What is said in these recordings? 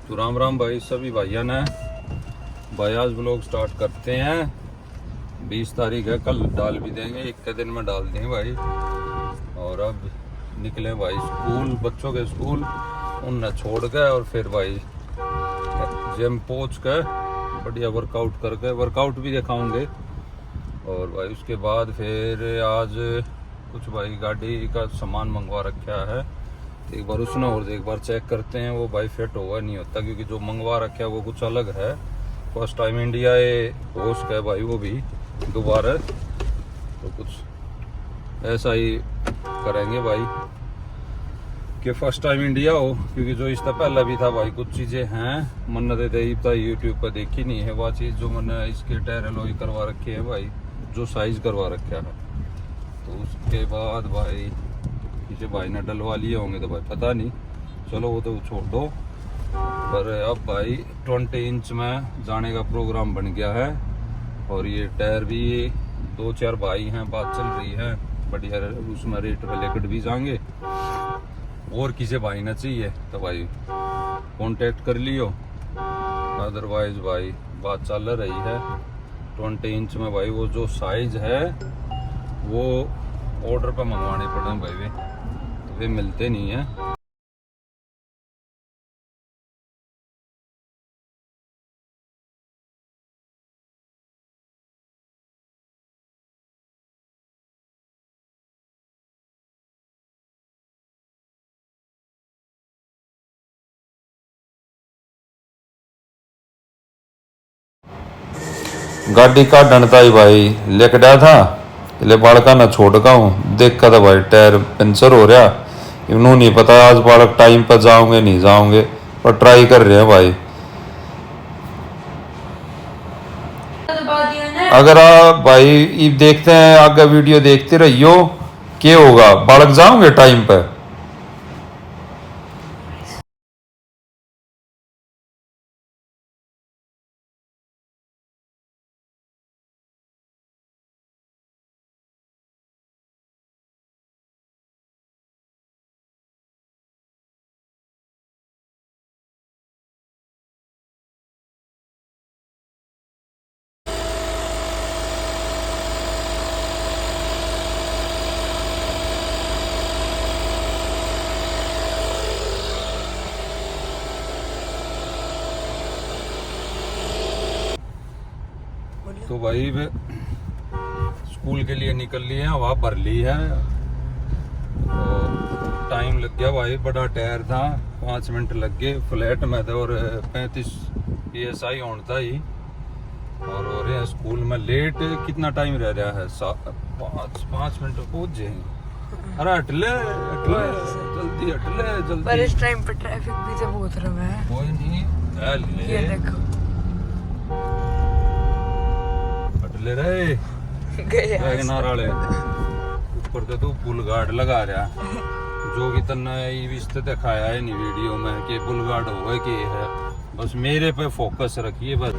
तो राम राम भाई सभी भाइयों ने। भाई आज ब्लॉग स्टार्ट करते हैं। 20 तारीख है, कल डाल भी देंगे, एक के दिन में डाल देंगे भाई। और अब निकले भाई स्कूल, बच्चों के स्कूल उन्हें छोड़ के, और फिर भाई जिम पहुँच के बढ़िया वर्कआउट करके, वर्कआउट भी दिखाऊंगे। और भाई उसके बाद फिर आज कुछ भाई गाड़ी का सामान मंगवा रखा है, एक बार उसने और एक बार चेक करते हैं वो भाई फिट होगा नहीं होता, क्योंकि जो मंगवा रखा है वो कुछ अलग है। फर्स्ट टाइम इंडिया होस्ट है भाई, वो भी दोबारा, तो कुछ ऐसा ही करेंगे भाई कि फर्स्ट टाइम इंडिया हो। क्योंकि जो इसका पहला भी था भाई, कुछ चीज़ें हैं मन्नत देता यूट्यूब पर देखी नहीं है वह चीज़, जो मैंने इसके टायर एलॉय करवा रखे है भाई, जो साइज करवा रखा है। तो उसके बाद भाई किसी भाई ने डलवा लिए होंगे तो भाई पता नहीं, चलो वो तो छोड़ दो। पर अब भाई 20 इंच में जाने का प्रोग्राम बन गया है। और ये टायर भी 2-4 भाई हैं, बात चल रही है बढ़िया, उसमें रेट रिलेटेड भी जाएंगे। और किसी भाई ने चाहिए तो भाई कांटेक्ट कर लियो, अदरवाइज भाई बात चल रही है 20 इंच में भाई। वो जो साइज है वो ऑर्डर पर मंगवाने पड़े भाई, वे मिलते नहीं है। गाड़ी का डंडता ही भाई लेके गया था, ले बालका ना छोड़ का हूँ, देखा था भाई टायर पंचर हो रहा। इन्होंने नहीं पता आज बालक टाइम पर जाओगे नहीं जाओगे, पर ट्राई कर रहे हैं भाई। अगर आप भाई देखते हैं आगे वीडियो देखते रहियो, क्या होगा बालक जाओगे टाइम पर। तो भाई वे स्कूल के लिए निकल लिए हैं, हवा भर ली है। तो टाइम लग गया भाई, बड़ा टायर था, 5 मिनट लग गए फ्लैट में थे, और 35 PSI ऑन था ही। और हो रहे हैं स्कूल में लेट। कितना टाइम रह रहा है? 5 मिनट पहुंच जाएंगे। अरे हटले जल्दी, हटले जल्दी। पर इस टाइम पर ट्रैफिक भी तो बहुत रहा है। कोई नहीं, ये देखो ले रहे वैगनार वाले ऊपर तो तू पुल गार्ड लगा रहा, जो कि तन्ना रिश्ते दिखाया है नहीं वीडियो में कि पुल गार्ड होगा कि है। बस मेरे पे फोकस रखिए बस।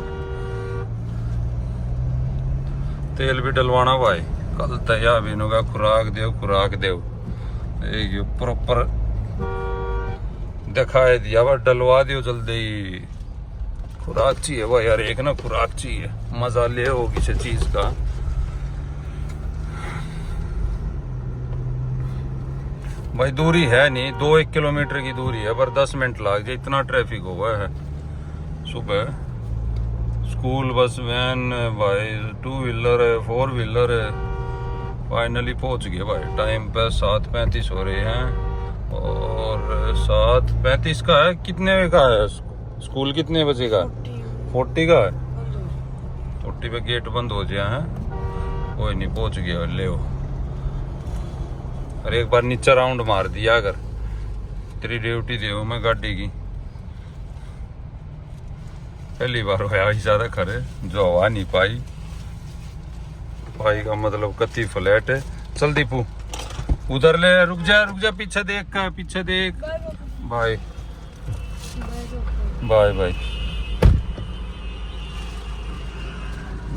तेल भी डलवाना भाई, कल तैयार बीनों का खुराक देव एक प्रॉपर दिखाए दिया, बस डलवा दियो जल्दी। खुराक चाहिए भाई यार, एक ना खुराक चाहिए, मजा ले हो किसी चीज का। भाई दूरी है नहीं, 2-1 किलोमीटर की दूरी है, पर 10 मिनट लग जाए, इतना ट्रैफिक हुआ है सुबह। स्कूल बस वैन भाई, 2 व्हीलर है, 4 व्हीलर है। फाइनली पहुंच गए भाई टाइम पे। 7:35 हो रहे हैं, और 7:35 का है। कितने का है स्कूल? कितने बजे का? 40 का है। 40 पे गेट बंद हो गया है। कोई नहीं, पहुंच गया ले। और एक बार नीचे राउंड मार दिया, अगर तेरी ड्यूटी दे मैं गाड़ी की। पहली बार होया ज्यादा खरे, जो हवा नहीं पाई भाई का मतलब कति फ्लैट है। चल दीपू उधर ले, रुक जा पीछे देख भाई, बाय।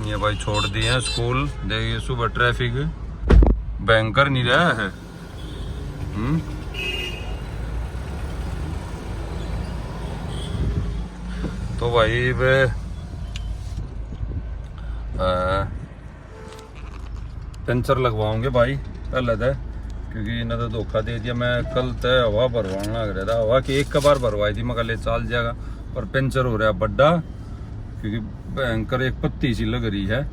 ये भाई छोड़ दिए हैं स्कूल। देखिए सुबह ट्रैफिक भयंकर नहीं रहा है। तो भाई वे पंचर लगवाओगे भाई पहले तो, क्योंकि इन्हें तो धोखा दे दिया। मैं कल तय हवा भरवाने लग रहा था, हवा की एक बार भरवाई थी, मैं ले चाल जाएगा, पर पंचर हो रहा है बड्डा, क्योंकि भयंकर एक पत्ती सी लग रही है,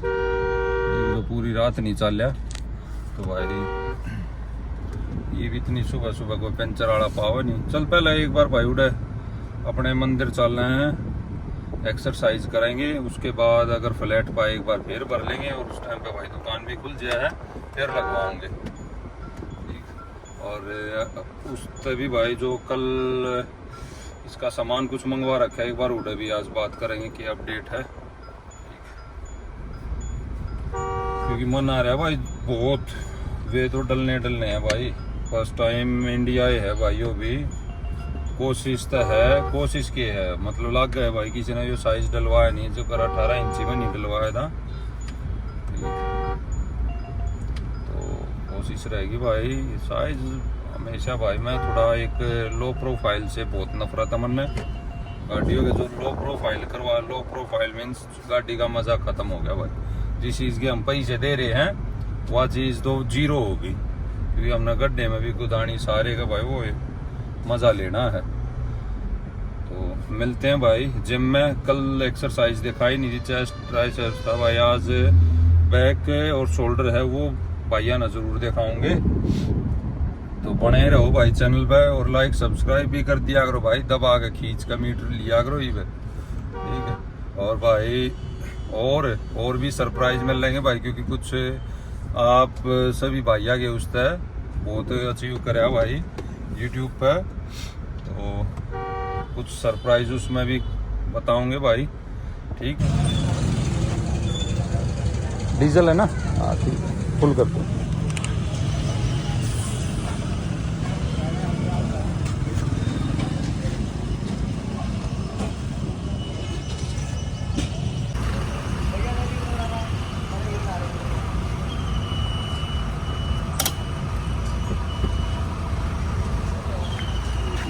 तो पूरी रात नहीं चलिया। तो भाई ये भी इतनी सुबह सुबह कोई पंचर वाला पाव नहीं। चल पहले एक बार भाई उड़े अपने मंदिर चल रहे हैं, एक्सरसाइज करेंगे, उसके बाद अगर फ्लैट पाए एक बार फिर भर लेंगे, और उस टाइम पे भाई दुकान भी खुल जाए है, फिर लगवाओगे। और उस भी भाई जो कल इसका सामान कुछ मंगवा रखा है, एक बार उड़े भी आज बात करेंगे कि अपडेट है, क्योंकि मन आ रहा है भाई बहुत, वे तो डलने हैं भाई। फर्स्ट टाइम इंडिया है भाइयों भी, कोशिश तो है, कोशिश की है, मतलब लग गए भाई, किसी ने जो साइज डलवाया नहीं, जो कर 18 इंची में नहीं डलवाया था, तो कोशिश रहेगी भाई। साइज हमेशा भाई, मैं थोड़ा एक लो प्रोफाइल से बहुत नफरत है मन में, गाड़ियों के जो लो प्रोफाइल करवा, लो प्रोफाइल मीन्स गाड़ी का मजा खत्म हो गया भाई। जिस चीज़ के हम पैसे दे रहे हैं वह चीज़ तो जीरो होगी, क्योंकि हमने गड्ढे में भी गुदानी सारे का भाई वो मज़ा लेना है। तो मिलते हैं भाई जिम में। कल एक्सरसाइज दिखाई नहीं थी, चेस्ट ट्राइसेप्स था भाई, आज बैक और शोल्डर है, वो भैया ना जरूर दिखाऊंगे। तो बने रहो भाई चैनल पे, और लाइक सब्सक्राइब भी कर दिया करो भाई, दबा के खींच का मीटर लिया करो ही पे, ठीक है। और भाई और भी सरप्राइज मिल लेंगे भाई, क्योंकि कुछ आप सभी भैया के उस तय बहुत अचीव करे भाई यूट्यूब पे, तो कुछ सरप्राइज उसमें भी बताऊंगे भाई, ठीक। डीजल है ना, हाँ ठीक है, फुल करते हैं।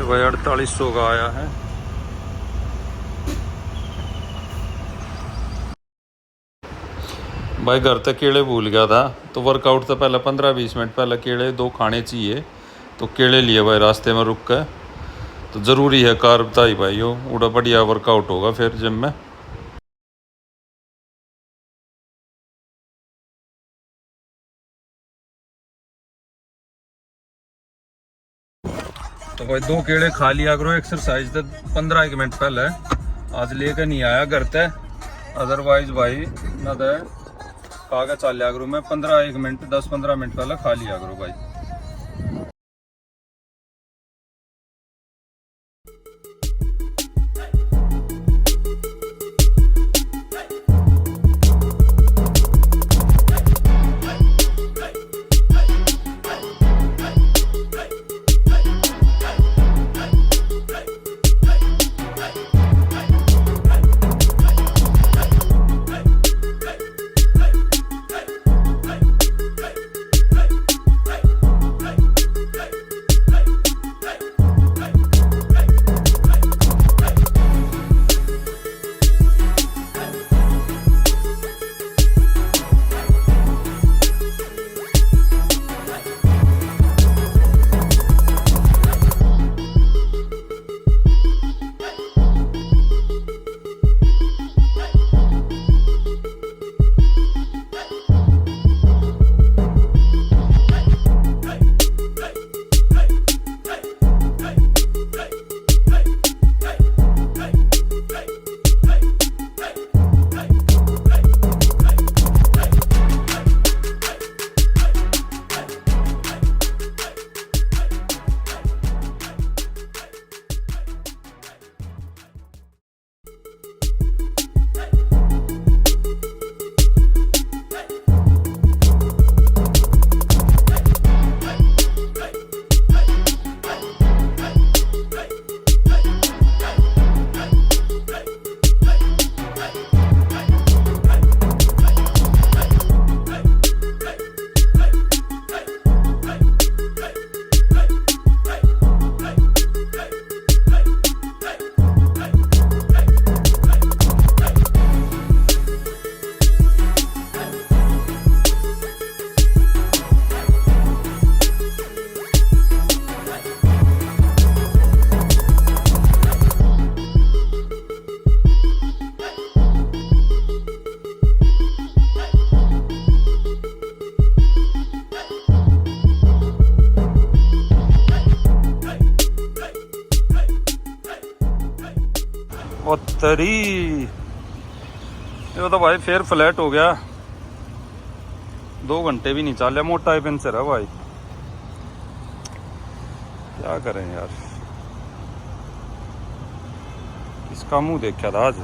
भाई 4800 का आया है। भाई घर तक केले भूल गया था, तो वर्कआउट से पहले 15-20 मिनट पहले केले 2 खाने चाहिए, तो केले लिए भाई रास्ते में रुक कर, तो ज़रूरी है कार्ब बताई भाई, हो उड़ा बढ़िया वर्कआउट होगा फिर जिम में। तो भाई 2 केले खा लिया करो एक्सरसाइज तो 15 मिनट पहले, आज लेकर नहीं आया घर तक, अदरवाइज भाई ना तो खा के चल लिया करो। मैं 10-15 मिनट पहले खा लिया करो भाई। उत्तरी ये तो भाई फिर फ्लैट हो गया, 2 घंटे भी नहीं चल, मोटा ही पेंचर है भाई, क्या करें यार। इसका मुंह देखा था आज।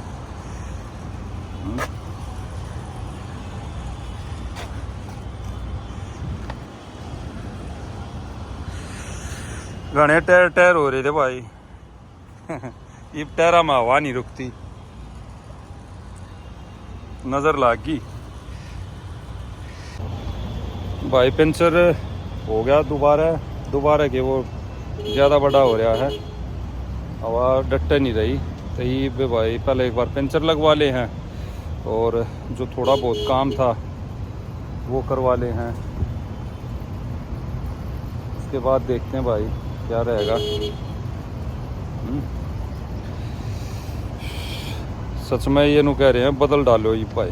घने टायर टायर हो रहे थे भाई। ये टायरा में हवा नहीं रुकती, नजर लाग गई भाई। पंचर हो गया दोबारा के वो ज़्यादा बड़ा हो रहा है, हवा डट नहीं रही। तो ये भाई पहले एक बार पंचर लगवा ले हैं और जो थोड़ा बहुत काम था वो करवा ले हैं, उसके बाद देखते हैं भाई क्या रहेगा। सच में ये नु कह रहे हैं बदल डालो ये भाई।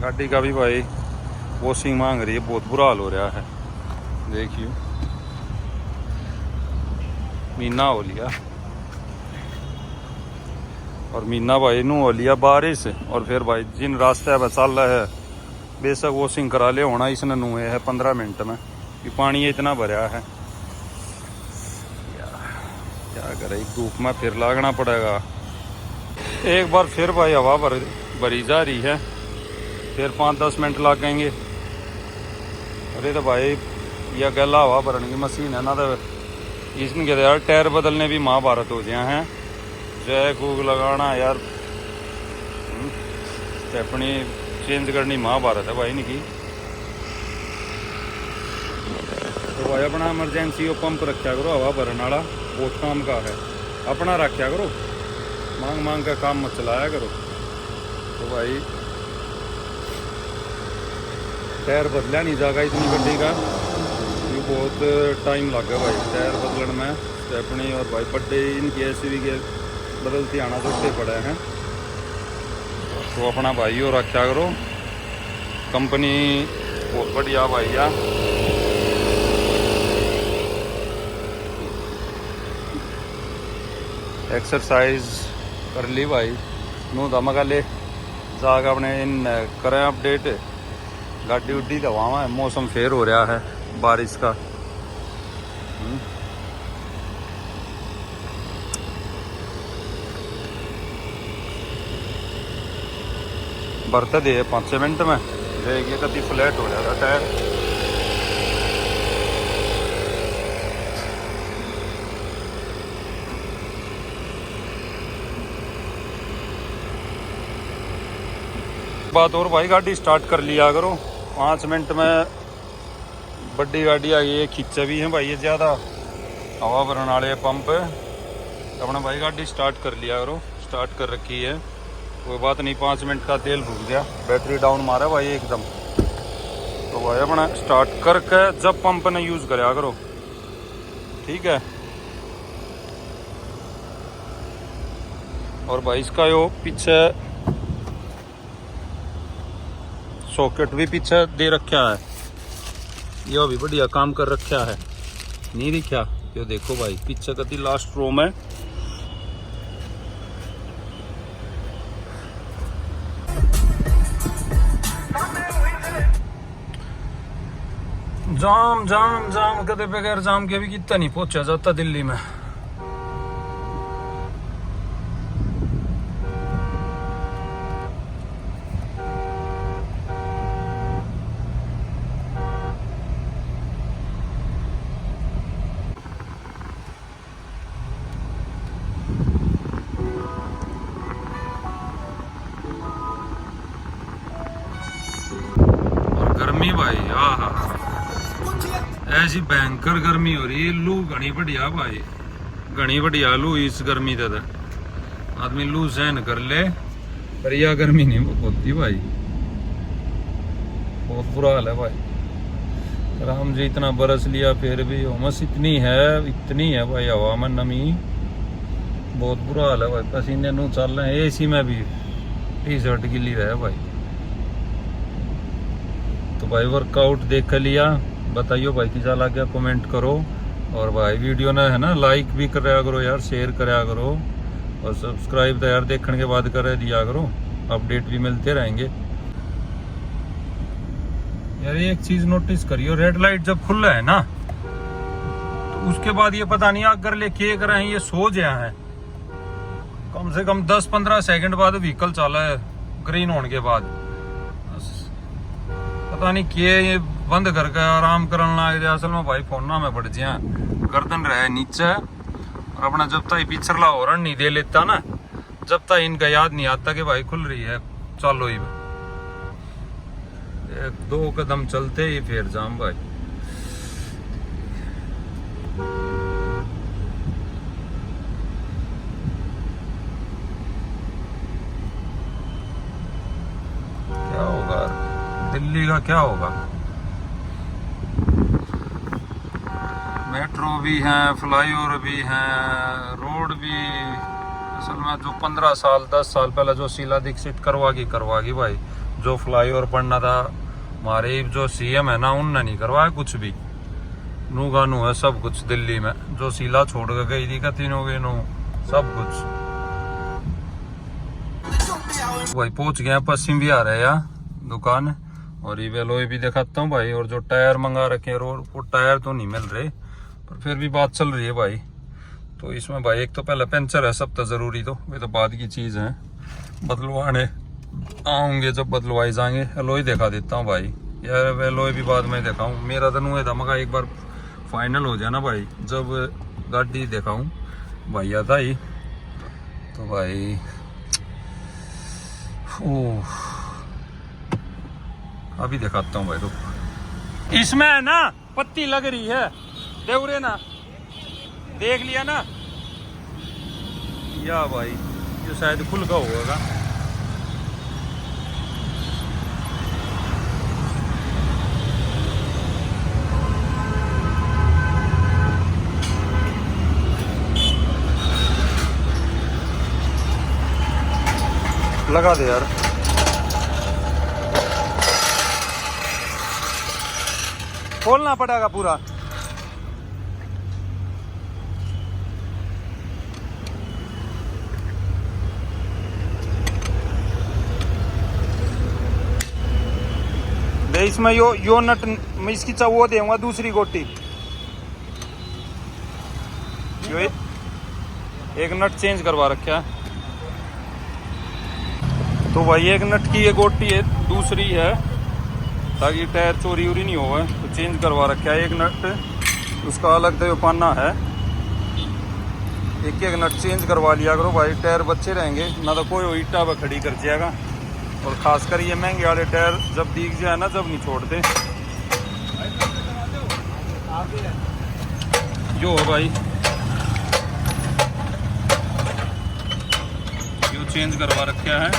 गाड़ी का भी भाई वॉशिंग मांग रही है, बहुत बुरा हाल हो रहा है। देखिए मीना हो लिया, और मीना भाई नू हो लिया बारिश, और फिर भाई जिन रास्ते पर चल रहा है बेशक वॉशिंग करा ले होना इसने नुए है 15 मिनट में, कि पानी इतना भरा है। क्या करे, धूप में फिर लागना पड़ेगा। एक बार फिर भाई हवा भरी जा रही है, फिर 5-10 मिनट लगेंगे। अरे तो भाई यह गला हवा भरने की मशीन है ना, तो इसमें कहते यार टायर बदलने भी महाभारत हो गया है। जय कूक लगाना यार, स्टेपनी चेंज करनी महाभारत है भाई इनकी। तो भाई अपना इमरजेंसी वो पंप रखा करो, हवा भरने वाला बहुत काम का है, अपना रखा करो, मांग मांग का काम मत चलाया करो। तो भाई टायर बदला नहीं जाएगा इतनी गड्डी का, ये बहुत टाइम लगा भाई टायर बदलने में। स्टेपनी और भाई बड्डे इनकी एसयूवी के बदलती आना जोड़ते पड़े हैं। तो अपना भाई हो रखा करो, कंपनी बहुत बढ़िया भाई यार। एक्सरसाइज कर ली भाई, नू दमका ले जाकर अपने इन करें अपडेट। गाड़ी उड्डी दवा, मौसम फेर हो रहा है बारिश का। भरते दे 5-6 मिनट में देखिए कभी फ्लैट हो जाएगा टायर। बात और भाई गाड़ी स्टार्ट कर लिया करो 5 मिनट में। बड़ी गाड़ी आ गई है, खींचे भी हैं भाई ये ज़्यादा हवा भरने वाले पंप। अपना भाई गाड़ी स्टार्ट कर लिया करो, स्टार्ट कर रखी है, कोई बात नहीं। 5 मिनट का तेल भूल गया, बैटरी डाउन मारा भाई एकदम। तो भाई अपना स्टार्ट करके जब पंप ने यूज़ करा करो, ठीक है। और भाई इसका यो पीछे सॉकेट भी पीछे दे रखा है, यो भी बढ़िया काम कर रखा है, नहीं दिखा यो देखो भाई पीछे कति लास्ट रो में। जाम जाम जाम कदे बगैर जाम के भी कितना नहीं पहुंचा जाता दिल्ली में। और गर्मी भाई आहा ऐसी भयंकर गर्मी हो रही है। लू घनी बढ़िया भाई, घनी बढ़िया लू इस गर्मी तक आदमी लू सहन कर ले, पर यह गर्मी नहीं होती भाई, बहुत बुरा हाल है भाई। राम जी इतना बरस लिया फिर भी उमस इतनी है भाई, हवा में नमी बहुत बुरा हाल है भाई। पसीने नू चल रहे हैं, एसी में भी टी शर्ट गिली रहे भाई। तो भाई वर्कआउट देख लिया, बताइयो भाई किसा लग गया, कमेंट करो। और भाई वीडियो ने है ना लाइक भी कराया करो यार, शेयर कराया करो, और सब्सक्राइब तो यार देखने के बाद कर दिया करो, अपडेट भी मिलते रहेंगे। यार एक चीज नोटिस करियो, रेड लाइट जब खुल रहा है ना तो उसके बाद ये पता नहीं अगर लेके कर रहे हैं, ये सो गया है, कम से कम 10-15 सेकंड बाद व्हीकल चला है ग्रीन होने के बाद। पता नहीं किए ये बंद करके आराम करने लग जाए। असल में भाई फोना में पड़ जाए, गर्दन रहे नीचे, और अपना जब तक पिछला हॉर्न नहीं दे लेता ना, जब तक इनका याद नहीं आता कि भाई खुल रही है, चलो ही 1-2 कदम चलते ही फिर जाम भाई। क्या होगा दिल्ली का, क्या होगा? मेट्रो भी है, फ्लाईओवर भी है, रोड भी। असल में जो 15 साल 10 साल पहले जो शीला दीक्षित करवागी भाई, जो फ्लाईओवर पढ़ना था, हमारे जो सीएम है ना उनने नहीं करवाया कुछ भी। नू गानू है सब कुछ दिल्ली में, जो शीला छोड़ के गई थी का तीनों के नू सब कुछ। भाई पहुंच गए पश्चिम बिहार है या दुकान, और ये वेलोई भी दिखाता हूँ भाई। और जो टायर मंगा रखे हैं रोड, वो टायर तो नहीं मिल रहे, पर फिर भी बात चल रही है भाई। तो इसमें भाई एक तो पहले पंचर है सब तो जरूरी, तो वे तो बाद की चीज है, बदलवाने आऊंगे जब बदलवाई जाएंगे। एलोई दिखा देता हूँ भाई यार, एलोई भी बाद में दिखाऊं। मेरा तो नुए था मगा एक बार फाइनल हो जाए ना भाई, जब गाड़ी दिखाऊं भाई आता ही। तो भाई ओह अभी दिखाता हूँ भाई, रुक। इसमें है ना पत्ती लग रही है, देवरे ना देख लिया ना, या भाई ये शायद खुल का होगा। लगा दे यार, खोलना पड़ेगा पूरा। दे इसमें यो नट मैं इसकी वो दूंगा दूसरी गोटी। यो एक नट चेंज करवा रखा है, तो भाई एक नट की ये गोटी है, दूसरी है, ताकि टायर चोरी वोरी नहीं हो, तो चेंज करवा रखा है। एक नट उसका अलग तो पाना है, एक नट चेंज करवा लिया करो भाई, टायर बच्चे रहेंगे ना, तो कोई ईटा पर खड़ी कर जाएगा। और खासकर ये महंगे वाले टायर जब दिख जाए ना, जब नहीं छोड़ते। जो है भाई यो चेंज करवा रखा है,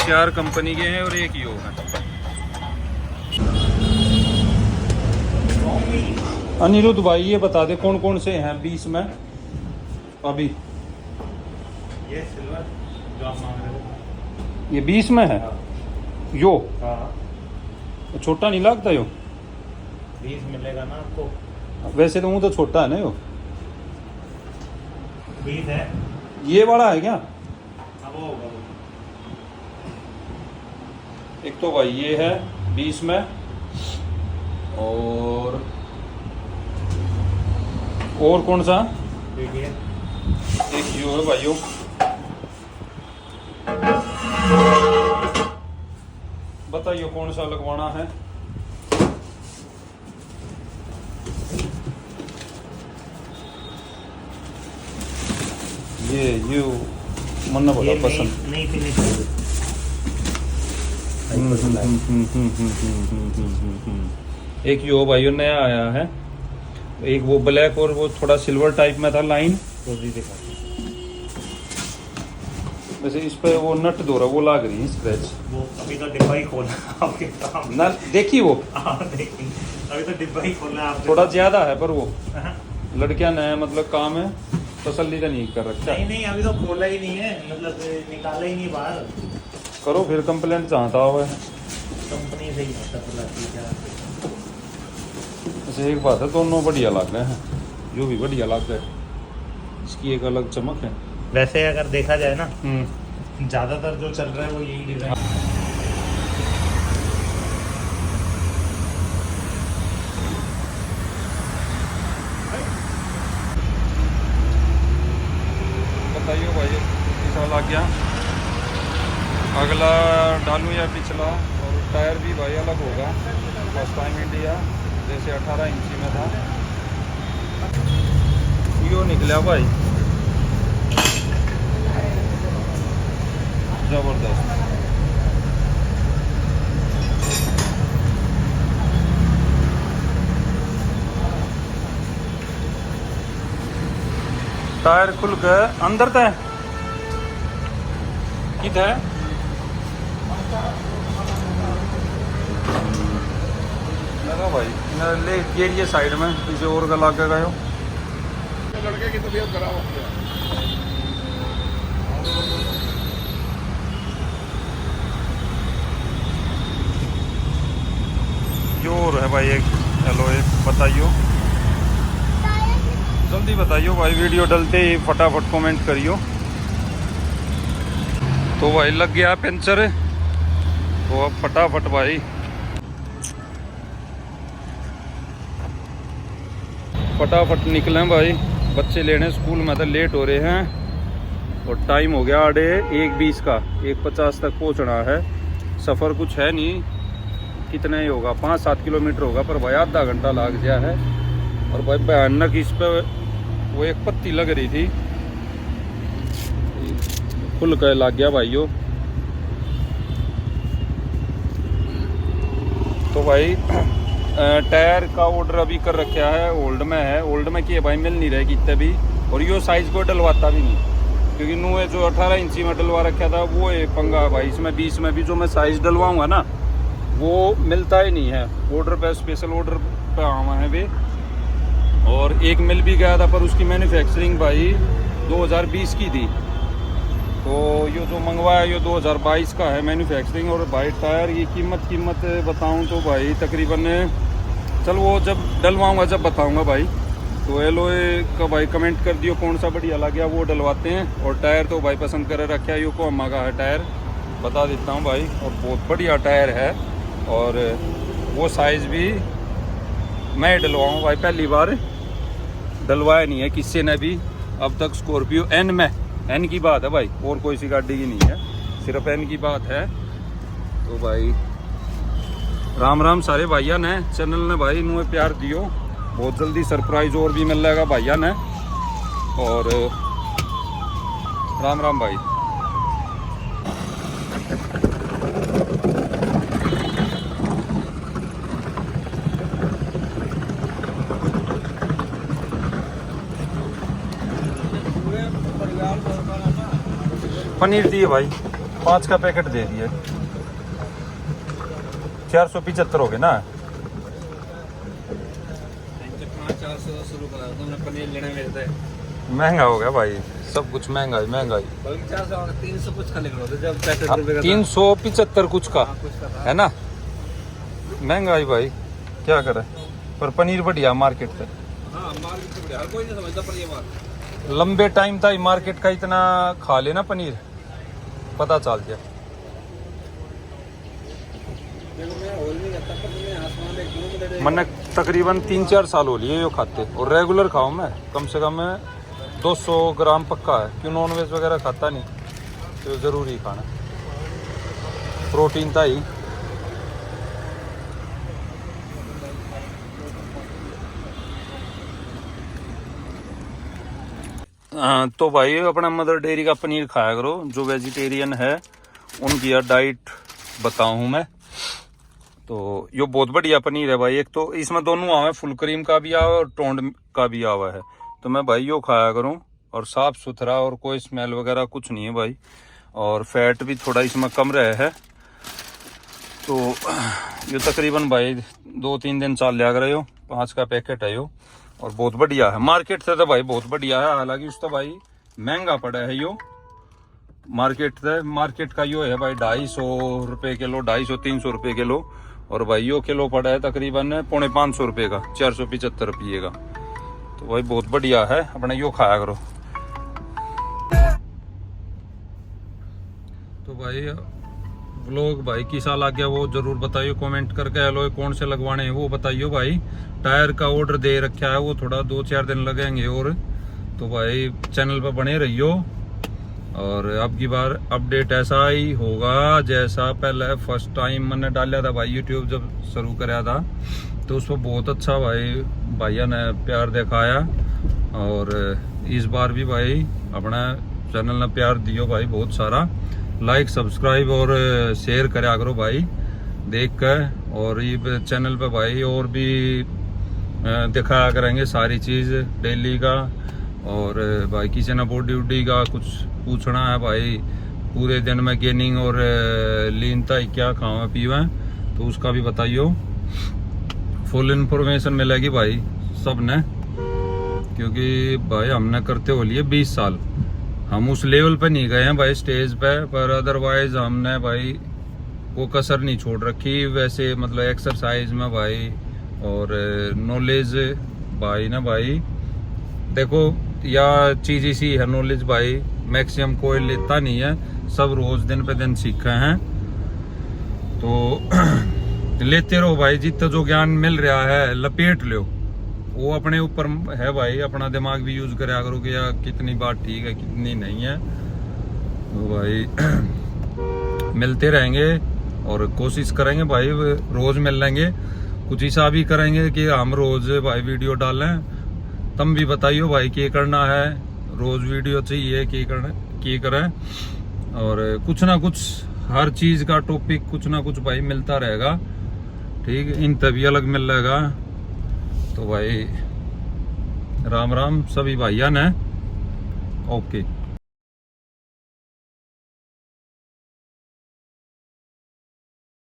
4 कंपनी के हैं और एक यो है। अनिरुद्ध भाई ये बता दे कौन कौन से हैं 20 में अभी? ये सिल्वर जो आप मांग रहे हो, ये 20 में है। यो हाँ छोटा नहीं लगता यो? 20 मिलेगा ना आपको। वैसे तो वो तो छोटा है ना यो, 20 है। ये बड़ा है क्या? अब वो होगा वो। एक तो भाई ये है 20 में, और कौन सा? देखिए एक यो है भाइयों, बताइए कौन सा लगवाना है? ये यू मन्ना बोला पसंद नहीं थी, नहीं थी। एक यो भाइयों नया आया है, एक वो ब्लैक और वो थोड़ा सिल्वर टाइप में था लाइन। तो भी दिखा वैसे इस पे वो नट दो रहा, वो लाग रही है स्क्रैच। वो अभी तो डिब्बा ही खोलना आपके काम ना देखी वो देखिए अभी तो डिब्बा ही खोलना आप थोड़ा ज्यादा है, पर वो लड़कियां नया मतलब काम है, तसल्ली तो नहीं कर रखा। नहीं अभी तो खोला ही नहीं है, मतलब निकाला ही नहीं बाहर। करो फिर कंप्लेंट चाहता हुआ कंपनी से ही होता बुलाती है। ऐसे एक बात है, दोनों बढ़िया लग रहे हैं, जो भी बढ़िया लग रहा है, इसकी एक अलग चमक है। वैसे अगर देखा जाए ना, ज़्यादातर जो चल रहा है वो यही डिज़ाइन। बताइए भाई कैसा लग गया, अगला डालूं या पिछला? और टायर भी भाई अलग होगा, फर्स्ट टाइम इंडिया, जैसे 18 इंची में था यो निकला भाई, जबरदस्त। टायर खुल के अंदर तय कित है लगा भाई, ले गेरिए साइड में पीछे और गला के गए हो। लड़के की तबीयत खराब हो गया। जोर है भाई एक एलोए, बताइयो जल्दी बताइयो भाई, वीडियो डलते ही फटाफट कमेंट करियो। तो भाई लग गया पंचर, तो अब फटाफट भाई फटाफट निकलें भाई, बच्चे लेने स्कूल में तो लेट हो रहे हैं और टाइम हो गया 1:20 का, 1:50 तक पहुंचना है। सफ़र कुछ है नहीं, कितना ही होगा, 5-7 किलोमीटर होगा, पर भाई आधा घंटा लग गया है। और भाई भयानक इस पे वो एक पत्ती लग रही थी, खुल कर लग गया भाइयों। तो भाई टायर का ऑर्डर अभी कर रखा है, ओल्ड में है, ओल्ड में किए भाई मिल नहीं रहे कितने भी, और यो साइज़ को डलवाता भी नहीं, क्योंकि नुए जो 18 इंची में डलवा रखा था वो एक पंगा भाई, इसमें 20 में भी जो मैं साइज़ डलवाऊँगा ना वो मिलता ही नहीं है। ऑर्डर पे, स्पेशल ऑर्डर पे आवा है वे, और एक मिल भी गया था पर उसकी मैन्युफैक्चरिंग भाई 2020 की थी, तो ये जो मंगवाया ये 2022 का है मैन्युफैक्चरिंग। और भाई टायर की कीमत बताऊं तो भाई तकरीबन, चल वो जब डलवाऊंगा जब बताऊंगा भाई। तो एलोए का भाई कमेंट कर दियो कौन सा बढ़िया लग गया वो डलवाते हैं। और टायर तो भाई पसंद कर रखा है, योकोहामा का है टायर, बता देता हूँ भाई, और बहुत बढ़िया टायर है। और वो साइज़ भी मैं डलवाऊँ भाई, पहली बार डलवाया नहीं है किसी ने भी अब तक। स्कॉर्पियो एन में, एन की बात है भाई, और कोई सी गाड़ी की नहीं है, सिर्फ एन की बात है। तो भाई राम राम सारे भाइया ने, चैनल ने भाई इन्होंने प्यार दियो, बहुत जल्दी सरप्राइज और भी मिल जाएगा भाइया ने। और राम राम भाई। पनीर दिए भाई, 5 का पैकेट दे दिए, 475 हो गए ना। 410 शुरू करा तुमने पनीर लेने मेरे से, महंगा हो गया भाई, सब कुछ महंगाई महंगाई। 300 कुछ का निकलो जब 65 रुपए का 375 कुछ का है ना, महंगाई भाई क्या करे। पर पनीर बढ़िया मार्केट से, हाँ मार्केट से बढ़िया, हर कोई नहीं समझता पर ये बात लंबे टाइम था मार्केट का, इतना खा लेना पनीर पता चल गया। मैंने तकरीबन 3-4 साल हो लिए यो खाते, और रेगुलर खाऊं मैं, कम से कम 200 ग्राम पक्का है, क्यों नॉनवेज वगैरह खाता नहीं, तो ज़रूरी खाना, प्रोटीन था ही। तो भाई अपना मदर डेयरी का पनीर खाया करो, जो वेजिटेरियन है उनकी यार डाइट बताऊँ मैं। तो ये बहुत बढ़िया पनीर है भाई, एक तो इसमें दोनों आवा है, फुल क्रीम का भी आवा है और टोंड का भी आवा है, तो मैं भाई यो खाया करूँ, और साफ़ सुथरा, और कोई स्मेल वगैरह कुछ नहीं है भाई, और फैट भी थोड़ा इसमें कम रहे है। तो ये तकरीबन भाई 2-3 दिन चल लिया रहे हो, 5 का पैकेट है यो, और बहुत बढ़िया है, मार्केट से तो भाई बहुत बढ़िया है। हालांकि उस तो भाई महंगा पड़ा है यो, मार्केट का यो है भाई 250 रुपये किलो, 250-300 रुपये किलो। और भाई यो किलो पड़ा है तकरीबन 450 रुपये का, 475 रुपये का। तो भाई बहुत बढ़िया है, अपने यो खाया करो। तो भाई व्लॉग भाई किसा लग गया वो जरूर बताइए कमेंट करके। एलॉय कौन से लगवाने हैं वो बताइए भाई। टायर का ऑर्डर दे रखा है, वो थोड़ा 2-4 दिन लगेंगे। और तो भाई चैनल पर बने रहियो। और अब की बार अपडेट ऐसा ही होगा जैसा पहले फर्स्ट टाइम मैंने डाला था भाई, यूट्यूब जब शुरू कराया था तो उस पर बहुत अच्छा भैया ने प्यार दिखाया। और इस बार भी भाई अपना चैनल ने प्यार दियो भाई बहुत सारा। लाइक सब्सक्राइब और शेयर करा करो भाई देख कर। और ये चैनल पे भाई और भी दिखाया करेंगे सारी चीज़ डेली का। और भाई किसी ने बॉडी वूडी का कुछ पूछना है भाई, पूरे दिन में गेनिंग और लीनता क्या खावा पीवा तो उसका भी बताइयो। फुल इन्फॉर्मेशन मिलेगी भाई सब ने, क्योंकि भाई हमने करते हो लिए 20 साल। हम उस लेवल पे नहीं गए हैं भाई स्टेज पे, पर अदरवाइज हमने भाई वो कसर नहीं छोड़ रखी वैसे, मतलब एक्सरसाइज में भाई और नॉलेज भाई ना भाई। देखो या चीज इसी है नॉलेज भाई, मैक्सिमम कोई लेता नहीं है, सब रोज दिन पे दिन सीखे हैं। तो लेते रहो भाई, जितना जो ज्ञान मिल रहा है लपेट लो, वो अपने ऊपर है भाई। अपना दिमाग भी यूज करा करो कि यार कितनी बात ठीक है कितनी नहीं है। तो भाई मिलते रहेंगे और कोशिश करेंगे भाई रोज मिल लेंगे। कुछ ऐसा भी करेंगे कि हम रोज भाई वीडियो डालें। तुम भी बताइयो भाई क्या करना है, रोज वीडियो चाहिए क्या करें। और कुछ ना कुछ हर चीज का टॉपिक कुछ ना कुछ भाई मिलता रहेगा, ठीक। इन तभी अलग मिल रहेगा। तो भाई राम राम सभी भाइया ने, ओके।